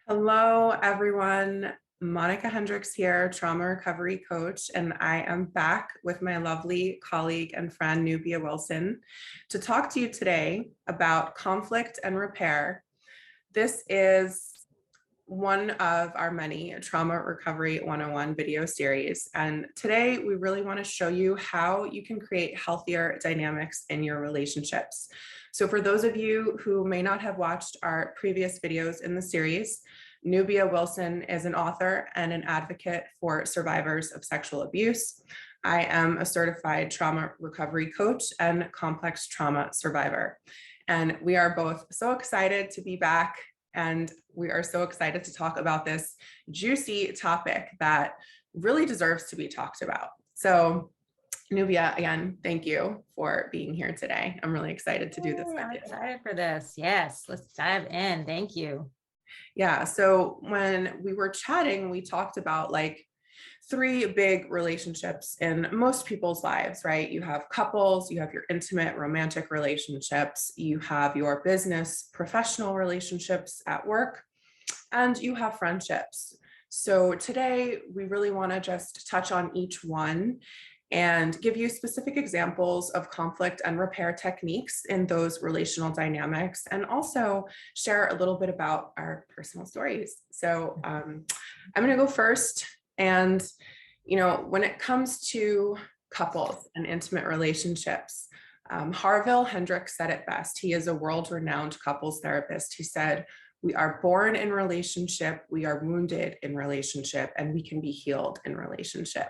Hello, everyone. Monica Hendricks here, trauma recovery coach, and I am back with my lovely colleague and friend, Nubia Wilson, to talk to you today about conflict and repair. This is one of our many Trauma Recovery 101 video series. And today we really want to show you how you can create healthier dynamics in your relationships. So for those of you who may not have watched our previous videos in the series, Nubia Wilson is an author and an advocate for survivors of sexual abuse. I am a certified trauma recovery coach and complex trauma survivor. And we are both so excited to be back, and we are so excited to talk about this juicy topic that really deserves to be talked about. So Nubia, again, thank you for being here today. I'm really excited to do this with I'm you. excited for this. Yes, let's dive in. Thank you. Yeah, so when we were chatting, we talked about like three big relationships in most people's lives, right? You have couples, you have your intimate romantic relationships, you have your business professional relationships at work, and you have friendships. So today we really want to just touch on each one and give you specific examples of conflict and repair techniques in those relational dynamics, and also share a little bit about our personal stories. So I'm going to go first. And, when it comes to couples and intimate relationships, Harville Hendricks said it best. He is a world-renowned couples therapist. He said, "We are born in relationship, we are wounded in relationship, and we can be healed in relationship."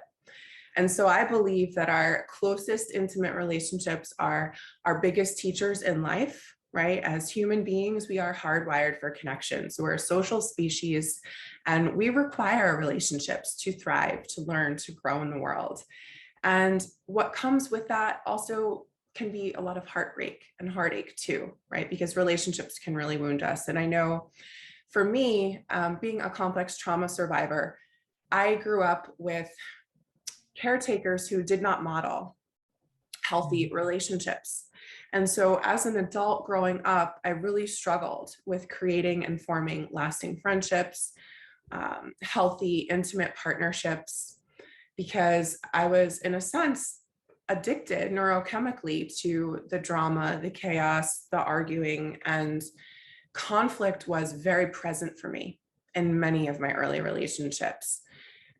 And so I believe that our closest intimate relationships are our biggest teachers in life, right? As human beings, we are hardwired for connection. So we're a social species, and we require relationships to thrive, to learn, to grow in the world. And what comes with that also can be a lot of heartbreak and heartache too, right? Because relationships can really wound us. And I know for me, being a complex trauma survivor, I grew up with caretakers who did not model healthy relationships. And so as an adult growing up, I really struggled with creating and forming lasting friendships, healthy, intimate partnerships, because I was, in a sense, addicted neurochemically to the drama, the chaos, the arguing, and conflict was very present for me in many of my early relationships.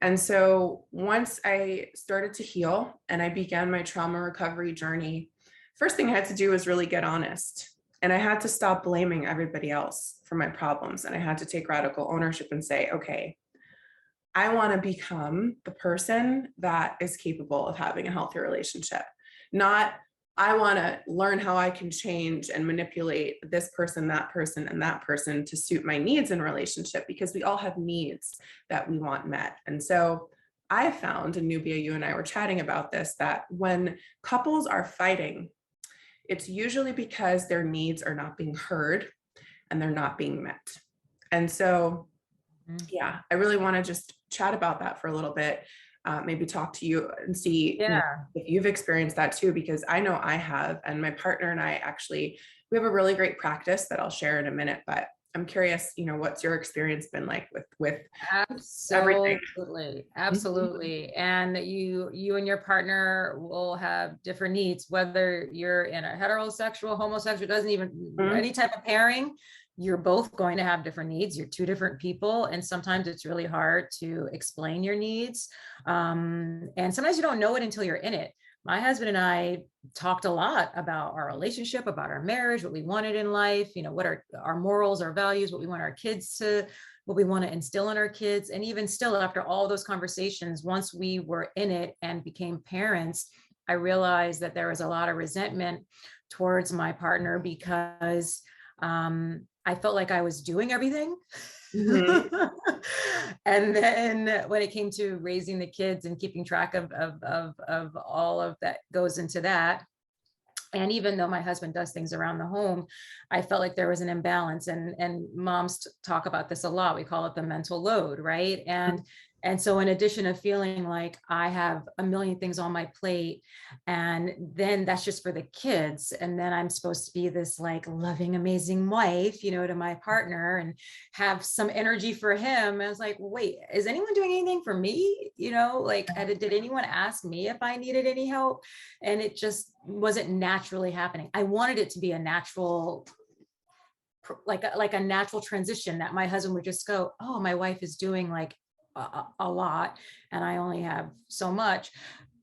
And so once I started to heal and I began my trauma recovery journey, first thing I had to do was really get honest. And I had to stop blaming everybody else for my problems. And I had to take radical ownership and say, okay, I want to become the person that is capable of having a healthy relationship, not I want to learn how I can change and manipulate this person, and that person to suit my needs in relationship, because we all have needs that we want met. And so I found, and Nubia, you and I were chatting about this, that when couples are fighting, it's usually because their needs are not being heard and they're not being met. And so yeah, I really want to just chat about that for a little bit, maybe talk to you and see Yeah. if you've experienced that too, because I know I have, and my partner and I actually, we have a really great practice that I'll share in a minute, but I'm curious, what's your experience been like with everything? Absolutely. Mhm. Absolutely. And you and your partner will have different needs, whether you're in a heterosexual, homosexual, doesn't even Mhm. any type of pairing, you're both going to have different needs. You're two different people. And sometimes it's really hard to explain your needs. And sometimes you don't know it until you're in it. My husband and I talked a lot about our relationship, about our marriage, what we wanted in life, what are our morals, our values, what we want our kids to, what we want to instill in our kids. And even still, after all those conversations, once we were in it and became parents, I realized that there was a lot of resentment towards my partner because I felt like I was doing everything. Mhm. And then when it came to raising the kids and keeping track of all of that goes into that, and even though my husband does things around the home, I felt like there was an imbalance. And moms talk about this a lot. We call it the mental load, right? And And so in addition to feeling like I have a million things on my plate, and then that's just for the kids, and then I'm supposed to be this like loving, amazing wife, you know, to my partner and have some energy for him. I was like, wait, is anyone doing anything for me? You know, like, did anyone ask me if I needed any help? And it just wasn't naturally happening. I wanted it to be a natural, like a natural transition, that my husband would just go, oh, my wife is doing like a lot and I only have so much,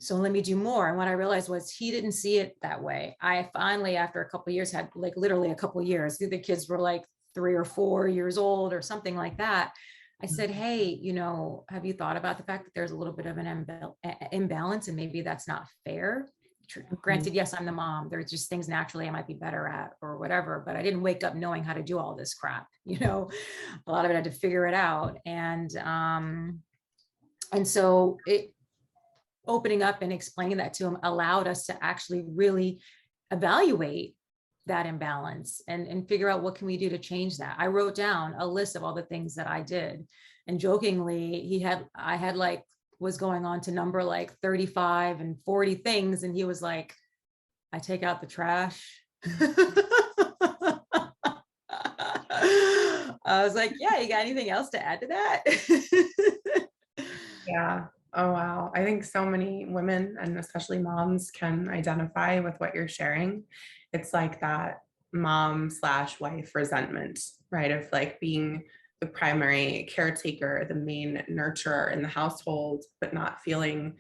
so let me do more. And what I realized was he didn't see it that way. I finally, after a couple of years, had like literally a couple of years, the kids were like 3 or 4 years old or something like that. I said, hey, you know, have you thought about the fact that there's a little bit of an imbalance and maybe that's not fair? Granted, yes, I'm the mom. There's just things naturally I might be better at or whatever, but I didn't wake up knowing how to do all this crap. You know, a lot of it I had to figure it out. And so it, opening up and explaining that to him allowed us to actually really evaluate that imbalance and figure out what can we do to change that. I wrote down a list of all the things that I did, and jokingly I had like was going on to number like 35 and 40 things, and he was like, I take out the trash. I was like, yeah, you got anything else to add to that? Yeah. Oh, wow. I think so many women and especially moms can identify with what you're sharing. It's like that mom slash wife resentment, right? Of like being the primary caretaker, the main nurturer in the household, but not feeling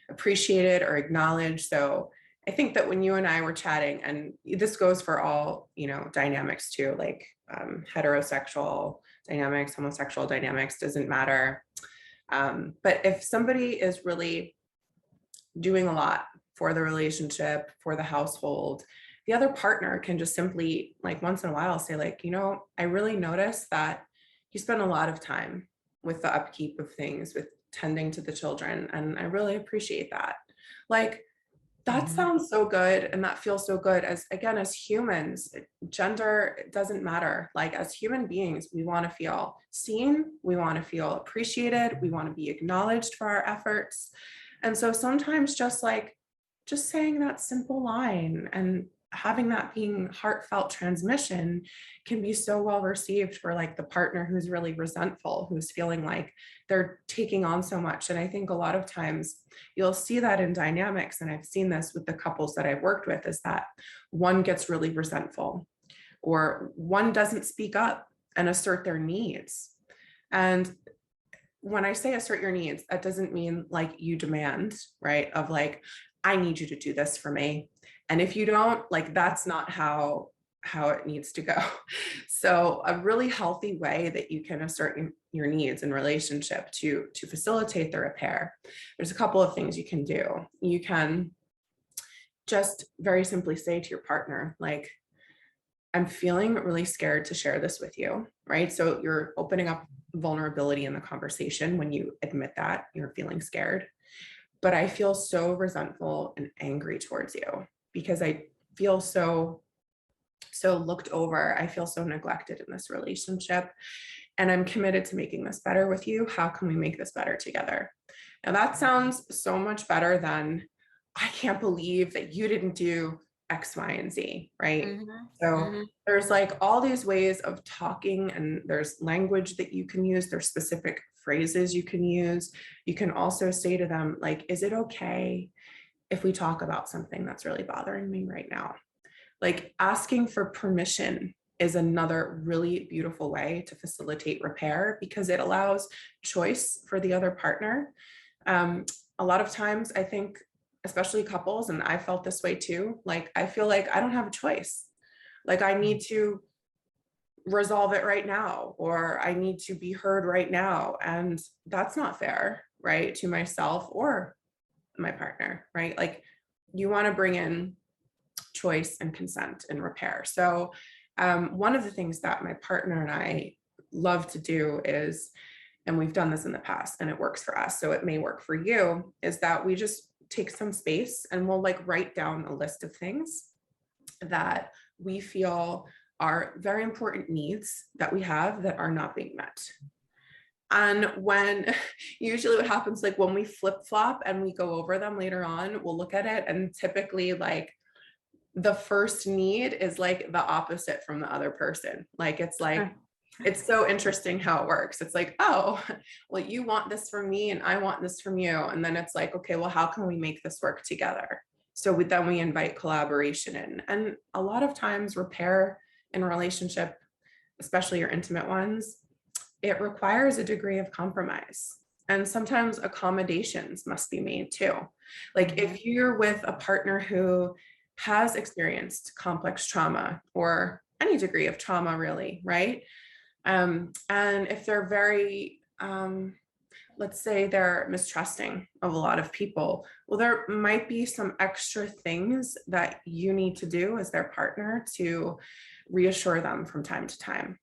appreciated or acknowledged. So I think that when you and I were chatting, and this goes for all, you know, dynamics too, like heterosexual dynamics, homosexual dynamics, doesn't matter. But if somebody is really doing a lot for the relationship, for the household, the other partner can just simply, like, once in a while say, like, you know, I really notice that you spend a lot of time with the upkeep of things, with tending to the children, and I really appreciate that. Like, that Mhm. sounds so good, and that feels so good. As again, as humans, gender doesn't matter. Like, as human beings, we want to feel seen, we want to feel appreciated, we want to be acknowledged for our efforts. And so sometimes just saying that simple line and having that being heartfelt transmission can be so well received for like the partner who's really resentful, who's feeling like they're taking on so much. And I think a lot of times you'll see that in dynamics, and I've seen this with the couples that I've worked with, is that one gets really resentful or one doesn't speak up and assert their needs. And when I say assert your needs, that doesn't mean like you demand, right? Of like, I need you to do this for me. And if you don't, like, that's not how it needs to go. So a really healthy way that you can assert your needs in relationship to facilitate the repair, there's a couple of things you can do. You can just very simply say to your partner, like, I'm feeling really scared to share this with you, right? So you're opening up vulnerability in the conversation when you admit that you're feeling scared. But I feel so resentful and angry towards you because I feel so looked over. I feel so neglected in this relationship, and I'm committed to making this better with you. How can we make this better together? Now that sounds so much better than, I can't believe that you didn't do X, Y, and Z, right? Mhm. So Mhm. there's like all these ways of talking, and there's language that you can use. There's specific phrases you can use. You can also say to them, like, is it okay if we talk about something that's really bothering me right now? Like, asking for permission is another really beautiful way to facilitate repair because it allows choice for the other partner. Um, a lot of times, I think, especially couples, and I felt this way too, like, I feel like I don't have a choice. Like, I need to resolve it right now, or I need to be heard right now. And that's not fair, right? To myself or my partner, right? Like, you want to bring in choice and consent and repair. So one of the things that my partner and I love to do is, and we've done this in the past and it works for us, so it may work for you, is that we just take some space and we'll like write down a list of things that we feel are very important needs that we have that are not being met. And when usually what happens, like when we flip flop and we go over them later on, we'll look at it and typically like the first need is like the opposite from the other person. Like it's like, it's so interesting how it works. It's like, oh, well, you want this from me and I want this from you. And then it's like, okay, well, how can we make this work together? So then we invite collaboration in. And a lot of times repair in a relationship, especially your intimate ones, it requires a degree of compromise. And sometimes accommodations must be made too. Like if you're with a partner who has experienced complex trauma or any degree of trauma, really, right? And if they're very, let's say they're mistrusting of a lot of people, well, there might be some extra things that you need to do as their partner to reassure them from time to time.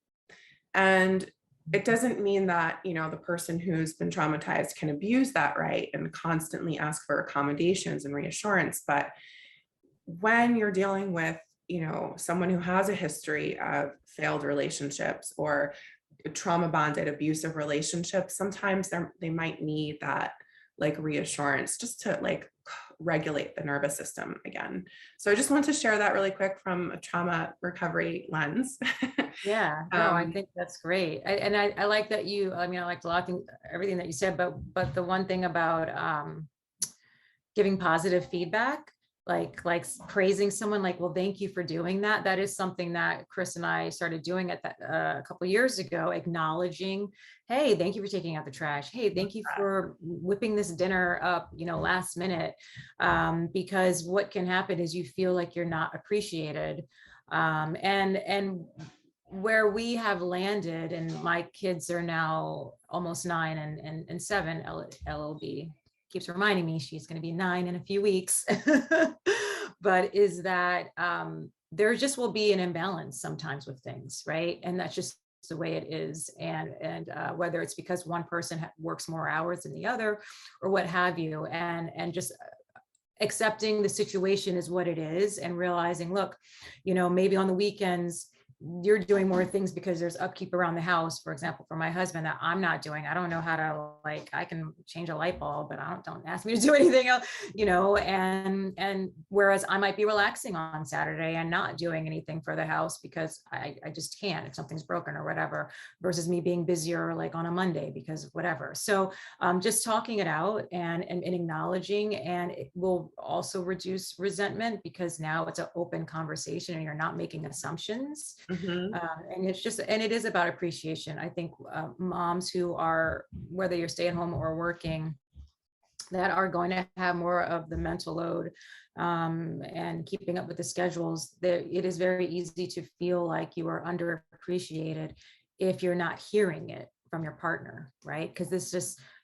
And it doesn't mean that, you know, the person who's been traumatized can abuse that right and constantly ask for accommodations and reassurance. But when you're dealing with, you know, someone who has a history of failed relationships or trauma bonded abusive relationships, sometimes they might need that like reassurance just to like regulate the nervous system again. So I just want to share that really quick from a trauma recovery lens. Yeah, no, I think that's great. I like that you, I mean, I liked a lot of things, everything that you said, but the one thing about giving positive feedback, like praising someone, like, well, thank you for doing that. That is something that Chris and I started doing at that a couple of years ago, acknowledging, hey, thank you for taking out the trash. Hey, thank you for whipping this dinner up, you know, last minute. Because what can happen is you feel like you're not appreciated. And where we have landed, and my kids are now almost 9 and 7, LLB keeps reminding me she's going to be 9 in a few weeks, but is that there just will be an imbalance sometimes with things, right? And that's just the way it is. And whether it's because one person works more hours than the other or what have you, and just accepting the situation is what it is and realizing, look, you know, maybe on the weekends, you're doing more things because there's upkeep around the house, for example, for my husband, that I'm not doing. I don't know how to, like, I can change a light bulb, but don't ask me to do anything else, you know, and whereas I might be relaxing on Saturday and not doing anything for the house because I just can't if something's broken or whatever, versus me being busier like on a Monday because of whatever. So just talking it out and acknowledging, and it will also reduce resentment because now it's an open conversation and you're not making assumptions. Mm-hmm. And it's just, and it is about appreciation. I think moms who are, whether you're stay at home or working, that are going to have more of the mental load and keeping up with the schedules, it is very easy to feel like you are underappreciated if you're not hearing it from your partner, right? Because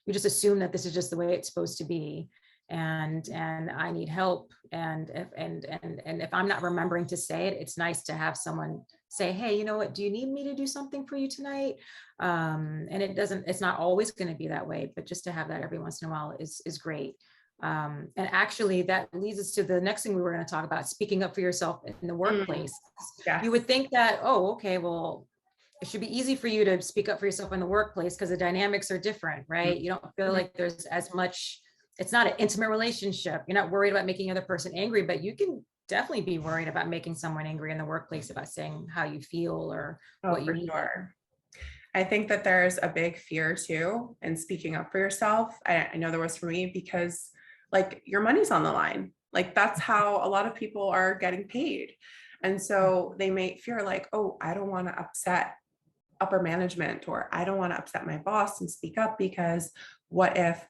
you just assume that this is just the way it's supposed to be. And I need help. And if I'm not remembering to say it, it's nice to have someone say, hey, you know what, do you need me to do something for you tonight? And it's not always going to be that way, but just to have that every once in a while is great. And actually that leads us to the next thing we were going to talk about, speaking up for yourself in the workplace. Yes. You would think that, oh, okay, well, it should be easy for you to speak up for yourself in the workplace because the dynamics are different, right? You don't feel like there's as much, it's not an intimate relationship. You're not worried about making the other person angry, but you can definitely be worried about making someone angry in the workplace about saying how you feel or what you need. Sure. I think that there's a big fear too in speaking up for yourself. I know there was for me because like your money's on the line. Like that's how a lot of people are getting paid. And so they may fear like, oh, I don't want to upset upper management, or I don't want to upset my boss and speak up because what if,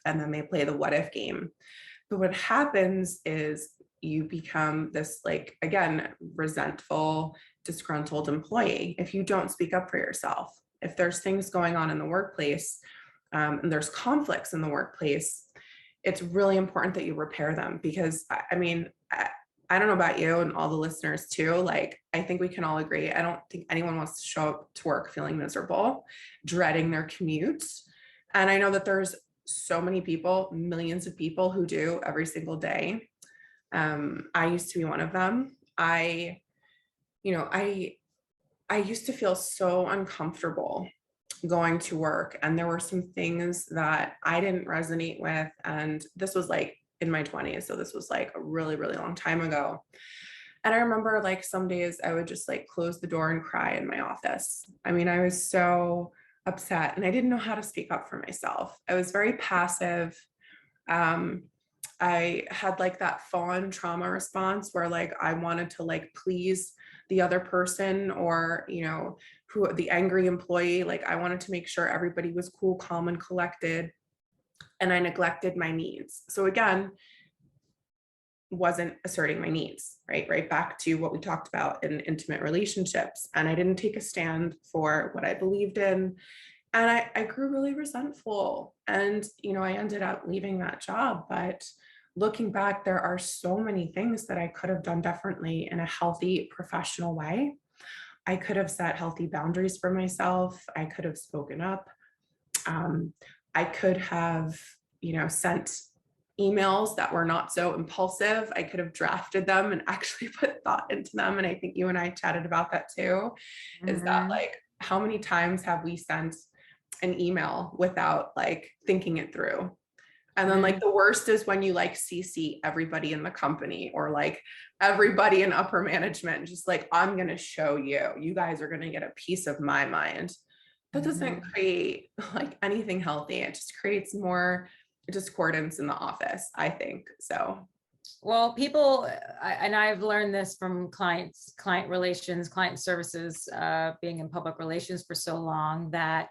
and then they play the what if game. But what happens is you become this, like, again, resentful, disgruntled employee if you don't speak up for yourself. If there's things going on in the workplace and there's conflicts in the workplace, it's really important that you repair them because I mean, I don't know about you and all the listeners too. Like, I think we can all agree. I don't think anyone wants to show up to work feeling miserable, dreading their commute. And I know that there's so many people, millions of people who do every single day. I used to be one of them. I used to feel so uncomfortable going to work, and there were some things that I didn't resonate with. And this was like in my 20s. So this was like a really, really long time ago. And I remember like some days I would just like close the door and cry in my office. I mean, I was so upset and I didn't know how to speak up for myself. I was very passive. Um, I had like that fawn trauma response where like I wanted to like please the other person, or, you know, who the angry employee, like I wanted to make sure everybody was cool, calm, and collected. And I neglected my needs. So again, wasn't asserting my needs, right? Right back to what we talked about in intimate relationships. And I didn't take a stand for what I believed in. And I grew really resentful. And, you know, I ended up leaving that job. But looking back, there are so many things that I could have done differently in a healthy, professional way. I could have set healthy boundaries for myself. I could have spoken up. Um, I could have, you know, sent emails that were not so impulsive. I could have drafted them and actually put thought into them. And I think you and I chatted about that too, is that Mhm. like, how many times have we sent an email without like thinking it through? And then like Mhm. the worst is when you like CC everybody in the company, or like everybody in upper management, just like, I'm going to show you, you guys are going to get a piece of my mind. That doesn't Mhm. create like anything healthy. It just creates more discordance in the office, I think. So, Well, people, and I've learned this from client relations, client services, being in public relations for so long, that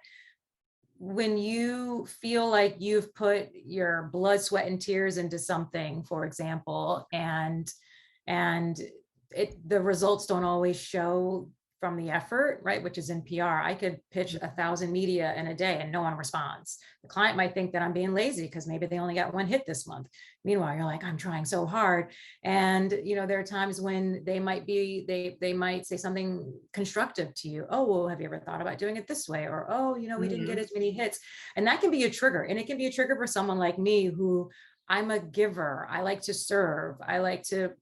when you feel like you've put your blood, sweat, and tears into something, for example, and the results don't always show from the effort, right? Which is in PR. I could pitch 1,000 media in a day and no one responds. The client might think that I'm being lazy because maybe they only got one hit this month. Meanwhile, you're like, I'm trying so hard. And there are times when they might say something constructive to you. Oh, well, have you ever thought about doing it this way? Or, oh, we didn't get mhm, as many hits. And that can be a trigger. And it can be a trigger for someone like me, who I'm a giver. I like to serve. I like to,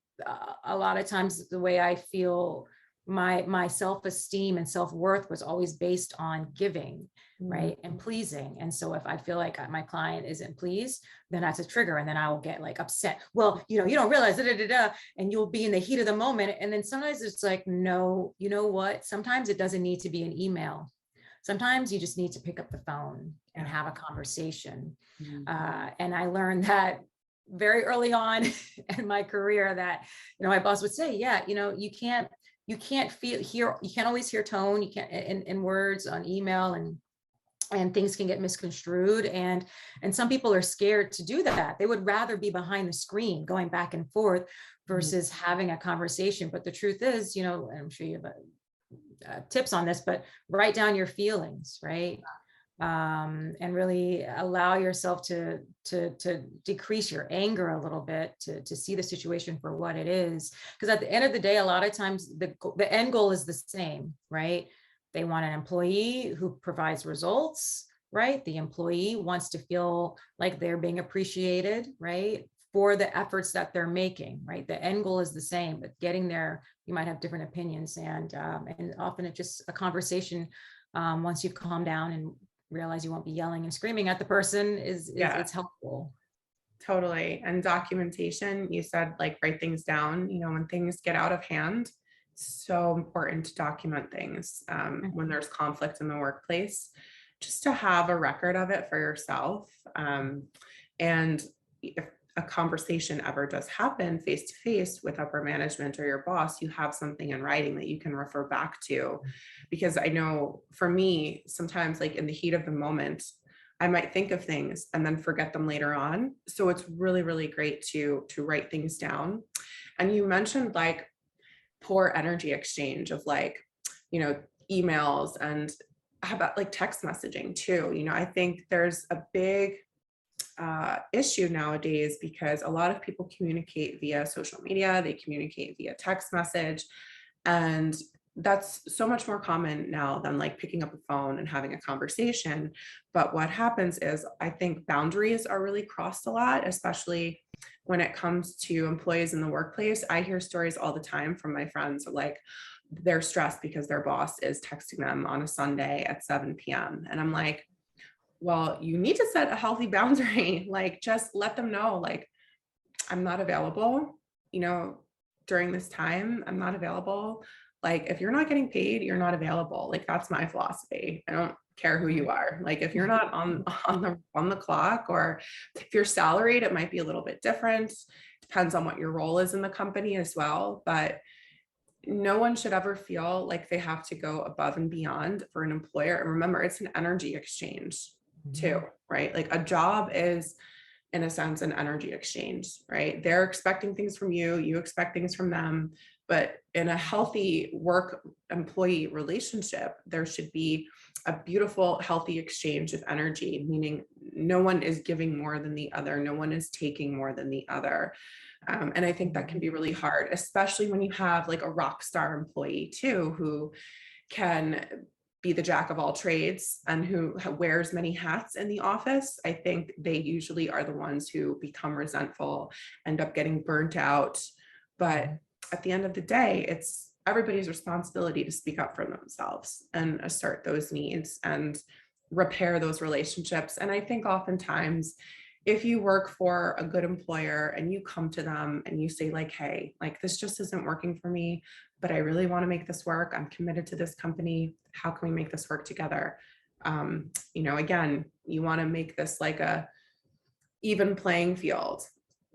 a lot of times the way I feel, my self-esteem and self-worth was always based on giving, mhm, right, and pleasing. And so if I feel like my client isn't pleased, then that's a trigger, and then I will get like upset. Well, you don't realize, and you'll be in the heat of the moment. And then sometimes it's like, no, you know what, sometimes it doesn't need to be an email. Sometimes you just need to pick up the phone and yeah, have a conversation. mhm, And I learned that very early on in my career, that my boss would say, yeah, you can't you can't always hear tone, you can't in words on email, and things can get misconstrued, and some people are scared to do that. They would rather be behind the screen going back and forth mhm, versus having a conversation. But the truth is, and I'm sure you have tips on this, but write down your feelings, right? And really allow yourself to decrease your anger a little bit, to see the situation for what it is. Because at the end of the day, a lot of times the end goal is the same, right? They want an employee who provides results, right? The employee wants to feel like they're being appreciated, right, for the efforts that they're making, right? The end goal is the same, but getting there, you might have different opinions, and often it's just a conversation. Once you've calmed down and realize you won't be yelling and screaming at the person, is yeah, it's helpful. totally. And documentation, you said like write things down, when things get out of hand, so important to document things when Mhm. there's conflict in the workplace, just to have a record of it for yourself. And if a conversation ever does happen face to face with upper management or your boss, you have something in writing that you can refer back to. Because I know for me, sometimes like in the heat of the moment, I might think of things and then forget them later on. So it's really, really great to write things down. And you mentioned like poor energy exchange of like, you know, emails, and how about like text messaging too? I think there's a big issue nowadays because a lot of people communicate via social media, they communicate via text message, and that's so much more common now than like picking up a phone and having a conversation. But what happens is I think boundaries are really crossed a lot, especially when it comes to employees in the workplace. I hear stories all the time from my friends of like, they're stressed because their boss is texting them on a Sunday at 7 p.m. And I'm like, well, you need to set a healthy boundary. Like, just let them know, like, I'm not available, you know, during this time, I'm not available. Like, if you're not getting paid, you're not available. Like, that's my philosophy. I don't care who you are. Like, if you're not on the clock, or if you're salaried, it might be a little bit different. Depends on what your role is in the company as well. But no one should ever feel like they have to go above and beyond for an employer. And remember, it's an energy exchange too, right? Like, a job is, in a sense, an energy exchange, right? They're expecting things from you, you expect things from them. But in a healthy work employee relationship, there should be a beautiful, healthy exchange of energy, meaning no one is giving more than the other, no one is taking more than the other. And I think that can be really hard, especially when you have like a rock star employee too, who can be the jack of all trades and who wears many hats in the office. I think they usually are the ones who become resentful, end up getting burnt out. But at the end of the day, it's everybody's responsibility to speak up for themselves and assert those needs and repair those relationships. And I think oftentimes, if you work for a good employer and you come to them and you say like, hey, like, this just isn't working for me, but I really want to make this work. I'm committed to this company. How can we make this work together? You know, again, you want to make this like a even playing field,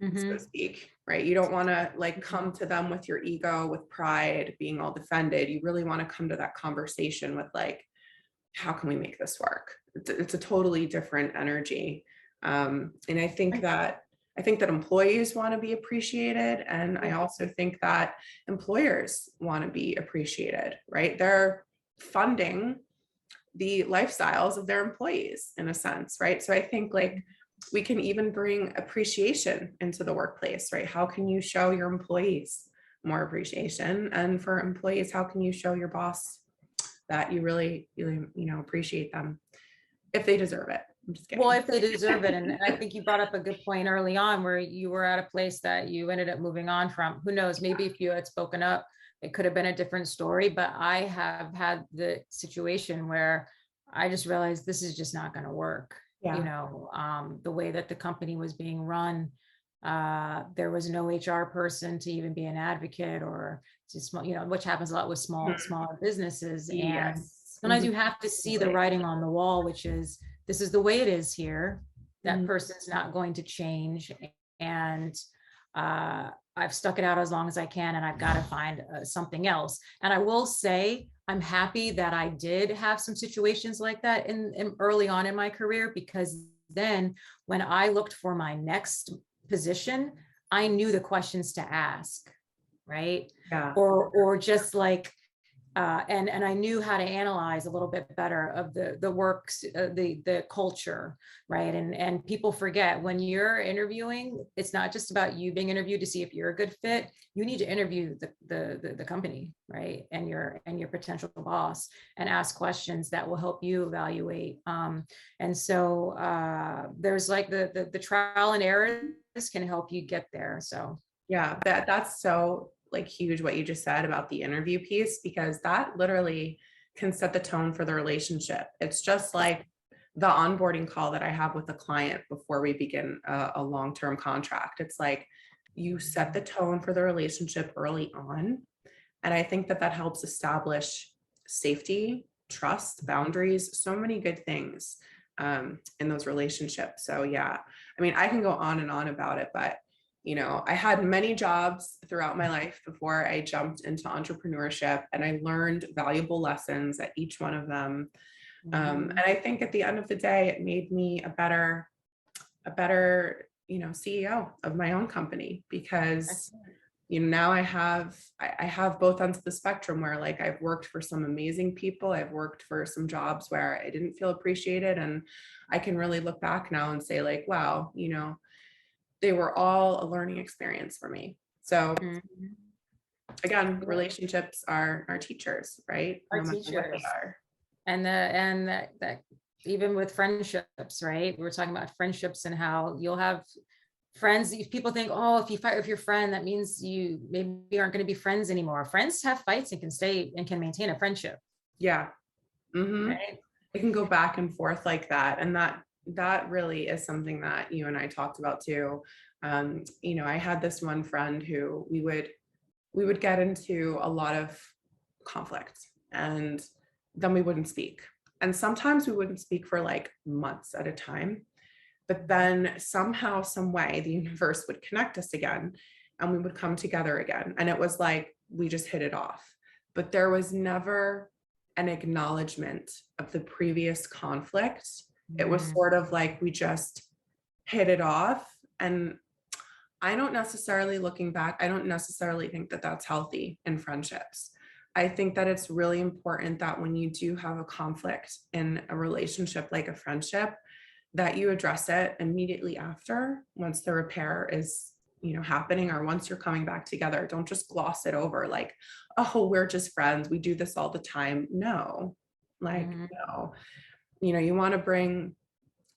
so to speak, right? You don't want to like come to them with your ego, with pride, being all defended. You really want to come to that conversation with like, how can we make this work? It's a totally different energy. And I think that employees want to be appreciated. And I also think that employers want to be appreciated, right? They're funding the lifestyles of their employees in a sense, right? So I think like we can even bring appreciation into the workplace, right? How can you show your employees more appreciation? And for employees, how can you show your boss that you really, you know, appreciate them if they deserve it? I'm just kidding. Well, if they deserve it. And I think you brought up a good point early on where you were at a place that you ended up moving on from. Who knows, maybe if you had spoken up, it could have been a different story. But I have had the situation where I just realized this is just not going to work. Yeah. You know, the way that the company was being run, there was no HR person to even be an advocate or to small, you know, which happens a lot with smaller businesses. And Yes. sometimes you have to see the writing on the wall, which is, this is the way it is here. That person's not going to change. And I've stuck it out as long as I can, and I've got to find something else. And I will say, I'm happy that I did have some situations like that in early on in my career, because then when I looked for my next position, I knew the questions to ask, right? Yeah. Or just like, and I knew how to analyze a little bit better of the works, the culture, right? And people forget, when you're interviewing, it's not just about you being interviewed to see if you're a good fit. You need to interview the company, right? And your potential boss, and ask questions that will help you evaluate. And so there's like the trial and errors can help you get there. So yeah, that's so like huge what you just said about the interview piece, because that literally can set the tone for the relationship. It's just like the onboarding call that I have with a client before we begin a long-term contract. It's like you set the tone for the relationship early on. And I think that helps establish safety, trust, boundaries, so many good things in those relationships. So yeah, I mean, I can go on and on about it, but you know, I had many jobs throughout my life before I jumped into entrepreneurship, and I learned valuable lessons at each one of them. And I think at the end of the day, it made me a better, you know, CEO of my own company, because, you know, now I have both ends of the spectrum where like I've worked for some amazing people. I've worked for some jobs where I didn't feel appreciated. And I can really look back now and say like, wow, you know, they were all a learning experience for me. So again, relationships are our teachers, right? Our No matter what teachers. they are. And that even with friendships, right? We were talking about friendships and how you'll have friends, if people think, oh, if you fight with your friend, that means you maybe aren't going to be friends anymore. Friends have fights and can stay and can maintain a friendship, Yeah. Mm-hmm. right? It can go back and forth like that. And that really is something that you and I talked about too. I had this one friend who we would get into a lot of conflict, and then we wouldn't speak. And sometimes we wouldn't speak for like months at a time. But then somehow, some way, the universe would connect us again and we would come together again. And it was like we just hit it off. But there was never an acknowledgement of the previous conflict. It was Mm, sort of like we just hit it off. And I don't necessarily, looking back, I don't necessarily think that that's healthy in friendships. I think that it's really important that when you do have a conflict in a relationship like a friendship, that you address it immediately after, once the repair is happening, or once you're coming back together. Don't just gloss it over like, oh, we're just friends, we do this all the time. No, like, mhm. no. You want to bring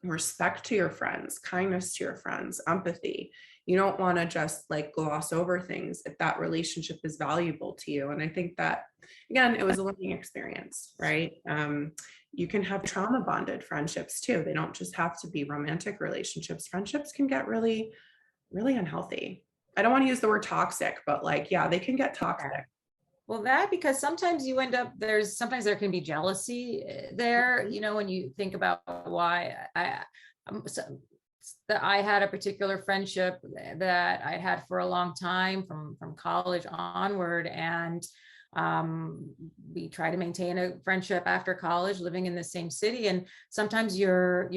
respect to your friends, kindness to your friends, empathy. You don't want to just like gloss over things if that relationship is valuable to you. And I think that, again, it was a learning experience, right? You can have trauma bonded friendships too. They don't just have to be romantic relationships. Friendships can get really, really unhealthy. I don't want to use the word toxic, but like, yeah, they can get Yeah. toxic. Well, that because sometimes you end up sometimes there can be jealousy there, Mhm. when you think about why so, that I had a particular friendship that I had for a long time from college onward, and we try to maintain a friendship after college, living in the same city, and sometimes your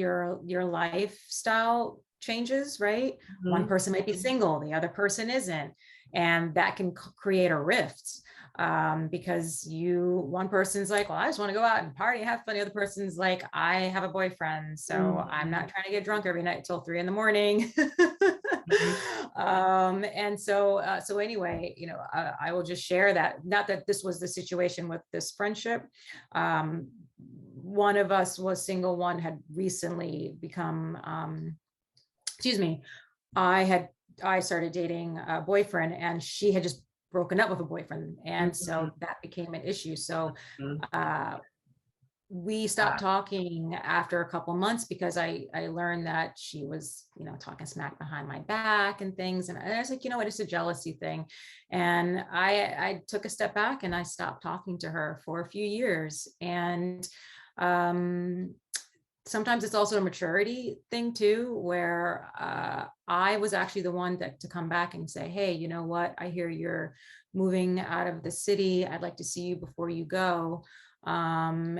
lifestyle changes, right? One Mhm. person might be single, the other person isn't, and that can create a rift, because one person's like, well, I just want to go out and party, have fun. The other person's like, I have a boyfriend, so I'm Mhm. not trying to get drunk every night till 3 a.m. Mhm. So anyway, I will just share that. Not that this was the situation with this friendship. Um, one of us was single. One had recently become, excuse me, I had I started dating a boyfriend, and she had just broken up with a boyfriend, and Mhm. so that became an issue. So Mhm. uh, we Yeah. stopped talking after a couple months because I learned that she was, talking smack behind my back and things, and I was like, what, it's a jealousy thing, and I took a step back and I stopped talking to her for a few years, and um sometimes it's also a maturity thing too, where I was actually the one that to come back and say, hey, you know what? I hear you're moving out of the city. I'd like to see you before you go. And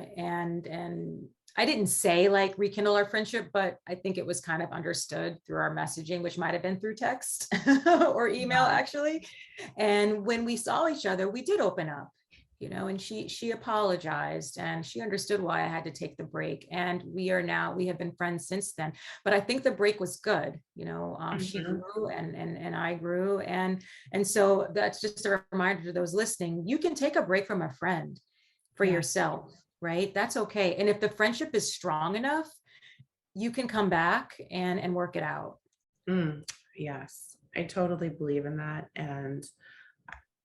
I didn't say like rekindle our friendship, but I think it was kind of understood through our messaging, which might have been through text or email Yeah. actually. And when we saw each other, we did open up, and she apologized and she understood why I had to take the break, and we have been friends since then. But I think the break was good. She Mhm. grew, and I grew, and so that's just a reminder to those listening: you can take a break from a friend for Yeah. yourself, right? That's okay. And if the friendship is strong enough, you can come back and work it out. Yes, I totally believe in that. And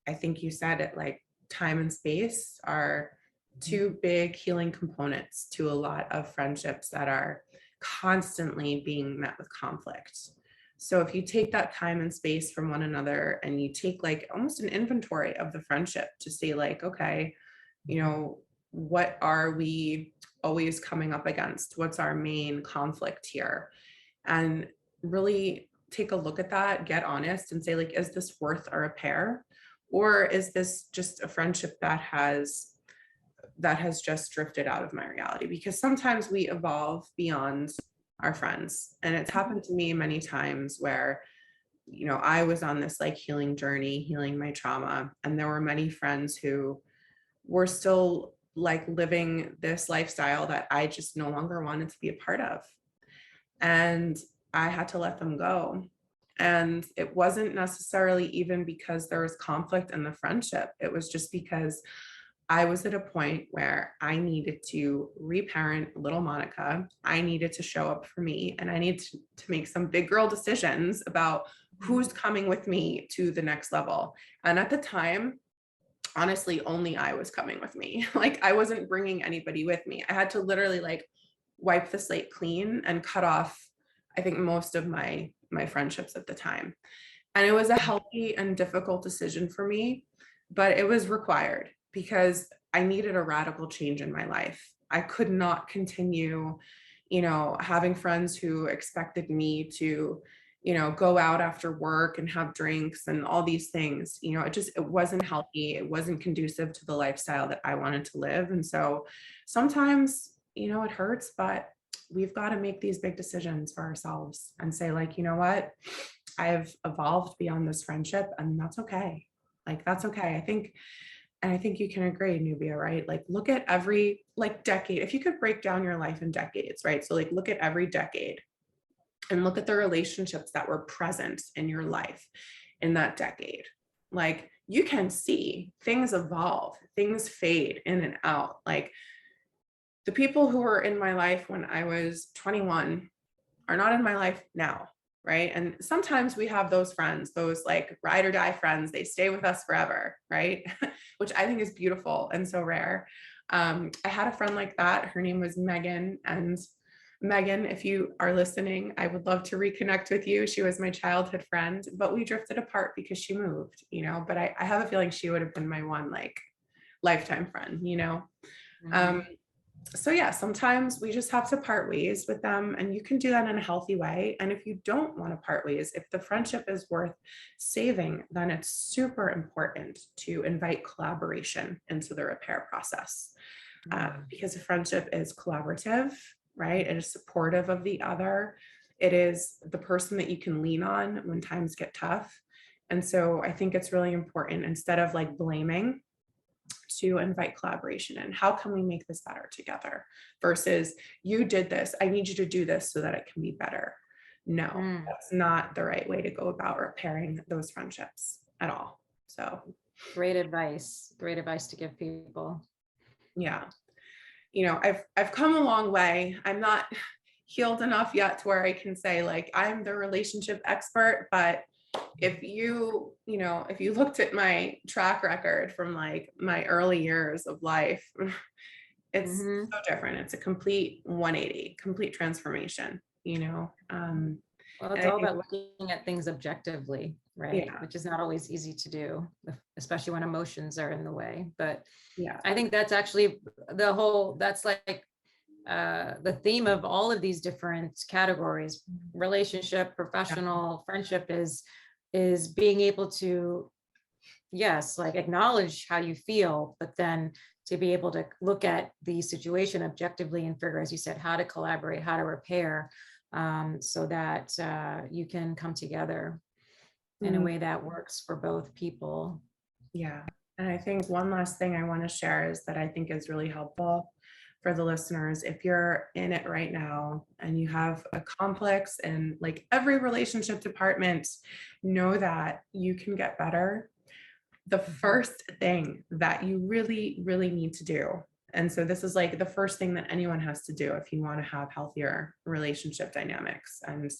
I think you said it, like time and space are two big healing components to a lot of friendships that are constantly being met with conflict. So if you take that time and space from one another and you take like almost an inventory of the friendship to say like, okay, what are we always coming up against? What's our main conflict here? And really take a look at that, get honest and say like, is this worth a repair? Or is this just a friendship that has just drifted out of my reality? Because sometimes we evolve beyond our friends. And it's happened to me many times where, I was on this like healing journey, healing my trauma. And there were many friends who were still like living this lifestyle that I just no longer wanted to be a part of. And I had to let them go. And it wasn't necessarily even because there was conflict in the friendship. It was just because I was at a point where I needed to reparent little Monica. I needed to show up for me, and I needed to make some big girl decisions about who's coming with me to the next level. And at the time, honestly, only I was coming with me. Like, I wasn't bringing anybody with me. I had to literally like wipe the slate clean and cut off, I think, most of my friendships at the time. And it was a healthy and difficult decision for me, but it was required because I needed a radical change in my life. I could not continue, having friends who expected me to, go out after work and have drinks and all these things. It wasn't healthy. It wasn't conducive to the lifestyle that I wanted to live. And so sometimes, it hurts, but we've got to make these big decisions for ourselves and say, like, you know what? I've evolved beyond this friendship, and that's okay. Like, that's okay. I think you can agree, Nubia, right? Like, look at every like decade. If you could break down your life in decades, right? So like look at every decade and look at the relationships that were present in your life in that decade. Like, you can see things evolve, things fade in and out. Like, the people who were in my life when I was 21 are not in my life now, right? And sometimes we have those friends, those like ride or die friends, they stay with us forever, right? Which I think is beautiful and so rare. I had a friend like that. Her name was Megan. And Megan, if you are listening, I would love to reconnect with you. She was my childhood friend, but we drifted apart because she moved, but I have a feeling she would have been my one like lifetime friend. Um, so yeah, sometimes we just have to part ways with them, and you can do that in a healthy way. And if you don't want to part ways, if the friendship is worth saving, then it's super important to invite collaboration into the repair process. Because a friendship is collaborative, right? It is supportive of the other. It is the person that you can lean on when times get tough. And so I think it's really important, instead of like blaming, to invite collaboration in. How can we make this better together? Versus, you did this, I need you to do this so that it can be better. No, that's not the right way to go about repairing those friendships at all. So Great advice. Great advice to give people. yeah, I've come a long way. I'm not healed enough yet to where I can say like I'm the relationship expert, but if you looked at my track record from like my early years of life, it's so different. It's a complete 180, complete transformation. Well, it's all about looking at things objectively, right? Yeah. Which is not always easy to do, especially when emotions are in the way. But Yeah. I think that's actually that's like the theme of all of these different categories: relationship, professional, friendship, is being able to, yes, like acknowledge how you feel, but then to be able to look at the situation objectively and figure, as you said, how to collaborate, how to repair, so that you can come together in a way that works for both people. Yeah. And I think one last thing I want to share is that I think is really helpful for the listeners. If you're in it right now and you have a complex in like every relationship department, know that you can get better. The first thing that you really, really need to do, and so this is like the first thing that anyone has to do if you want to have healthier relationship dynamics and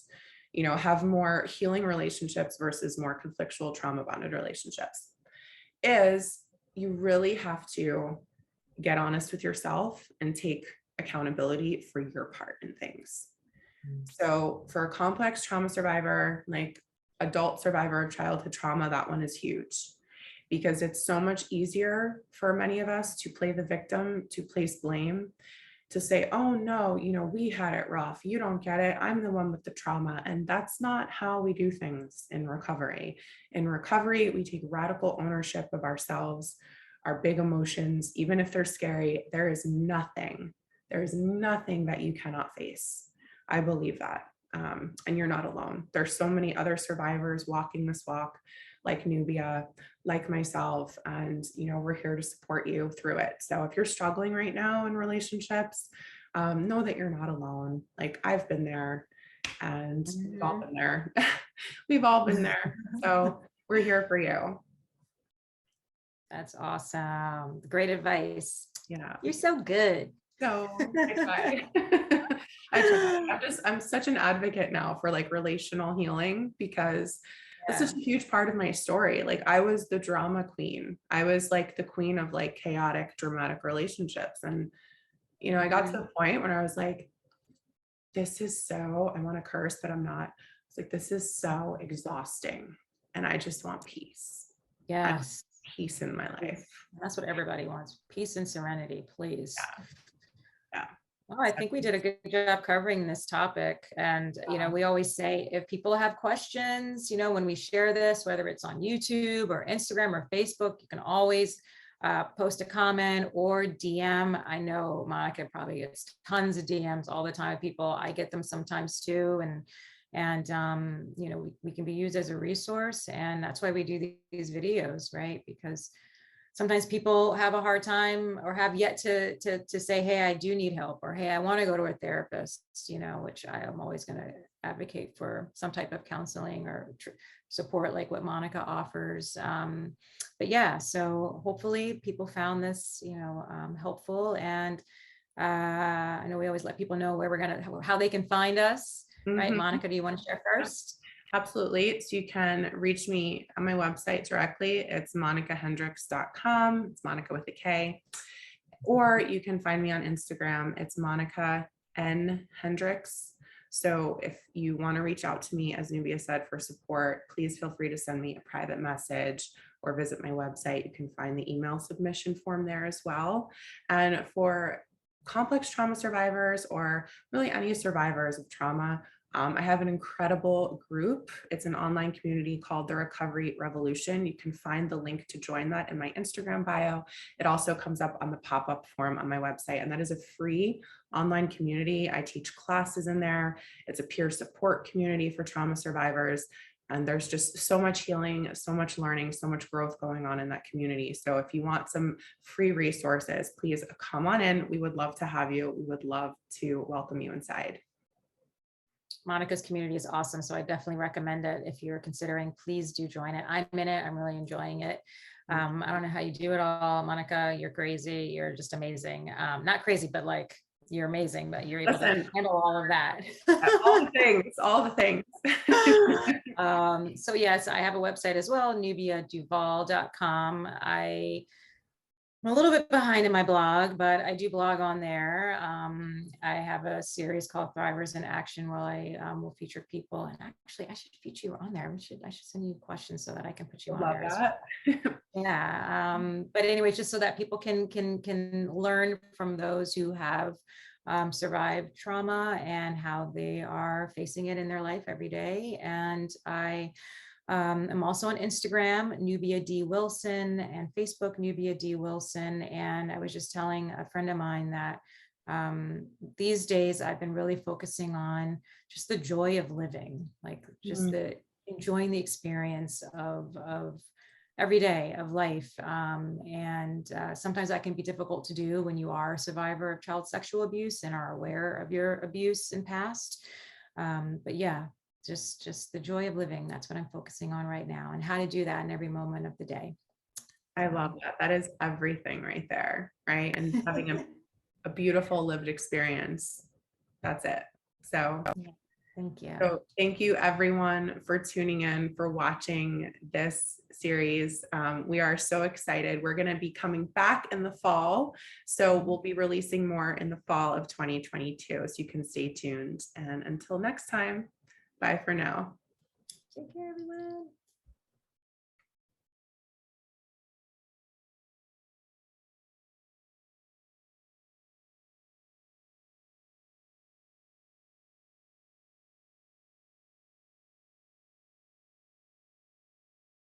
have more healing relationships versus more conflictual, trauma bonded relationships, is you really have to get honest with yourself and take accountability for your part in things. So for a complex trauma survivor, like adult survivor of childhood trauma, that one is huge, because it's so much easier for many of us to play the victim, to place blame, to say, oh no, we had it rough. You don't get it. I'm the one with the trauma. And that's not how we do things in recovery. In recovery, we take radical ownership of ourselves, our big emotions, even if they're scary. There is nothing that you cannot face. I believe that. And you're not alone. There's so many other survivors walking this walk, like Nubia, like myself, and we're here to support you through it. So if you're struggling right now in relationships, know that you're not alone. Like, I've been there, and we've all been there. We've all been there. So we're here for you. That's awesome. Great advice. Yeah. You're so good. So I try. I try. I'm such an advocate now for like relational healing because that's Yeah. such a huge part of my story. Like I was the drama queen. I was like the queen of like chaotic, dramatic relationships. And, I got to Mhm. the point when I was like, this is so, I want to curse, but I'm not. It's like, this is so exhausting. And I just want peace. I want Yes. peace in my life. That's what everybody wants. Peace and serenity, please. Yeah. Well, I think we did a good job covering this topic. And, we always say if people have questions, when we share this, whether it's on YouTube or Instagram or Facebook, you can always post a comment or DM. I know Monica probably gets tons of DMs all the time. People, I get them sometimes too. And we can be used as a resource. And that's why we do these videos, right? Because sometimes people have a hard time or have yet to say, hey, I do need help, or hey, I want to go to a therapist, which I am always going to advocate for some type of counseling or support like what Monica offers. But yeah, so hopefully people found this, helpful. And I know we always let people know where how they can find us, right? Mhm. Monica, do you want to share first? Absolutely. So you can reach me on my website directly. It's monicahendricks.com. It's Monica with a K. Or you can find me on Instagram. It's Monica N. Hendricks. So if you want to reach out to me, as Nubia said, for support, please feel free to send me a private message or visit my website. You can find the email submission form there as well. And for complex trauma survivors or really any survivors of trauma, I have an incredible group. It's an online community called The Recovery Revolution. You can find the link to join that in my Instagram bio. It also comes up on the pop-up form on my website, and that is a free online community. I teach classes in there. It's a peer support community for trauma survivors. And there's just so much healing, so much learning, so much growth going on in that community. So if you want some free resources, please come on in. We would love to have you. We would love to welcome you inside. Monica's community is awesome. So I definitely recommend it. If you're considering, please do join it. I'm in it. I'm really enjoying it. I don't know how you do it all, Monica. You're crazy. You're just amazing. Not crazy, but like you're amazing, but you're able to handle all of that. All the things, all the things. So yes, I have a website as well, nubiaduval.com. I'm a little bit behind in my blog, but I do blog on there. I have a series called Thrivers in Action where I will feature people. And actually, I should feature you on there. I should send you questions so that I can put you on there. Love that. Yeah. But anyway, just so that people can learn from those who have survived trauma and how they are facing it in their life every day. And I'm also on Instagram, Nubia D. Wilson, and Facebook, Nubia D. Wilson. And I was just telling a friend of mine that these days I've been really focusing on just the joy of living, like just the enjoying the experience of every day of life. And sometimes that can be difficult to do when you are a survivor of child sexual abuse and are aware of your abuse in past. But yeah, just the joy of living. That's what I'm focusing on right now, and how to do that in every moment of the day. I love that. That is everything right there, right? And having a beautiful lived experience. That's it. So Thank you. So thank you everyone for tuning in, for watching this series. We are so excited. We're going to be coming back in the fall. So we'll be releasing more in the fall of 2022. So you can stay tuned. And until next time, bye for now. Take care, everyone.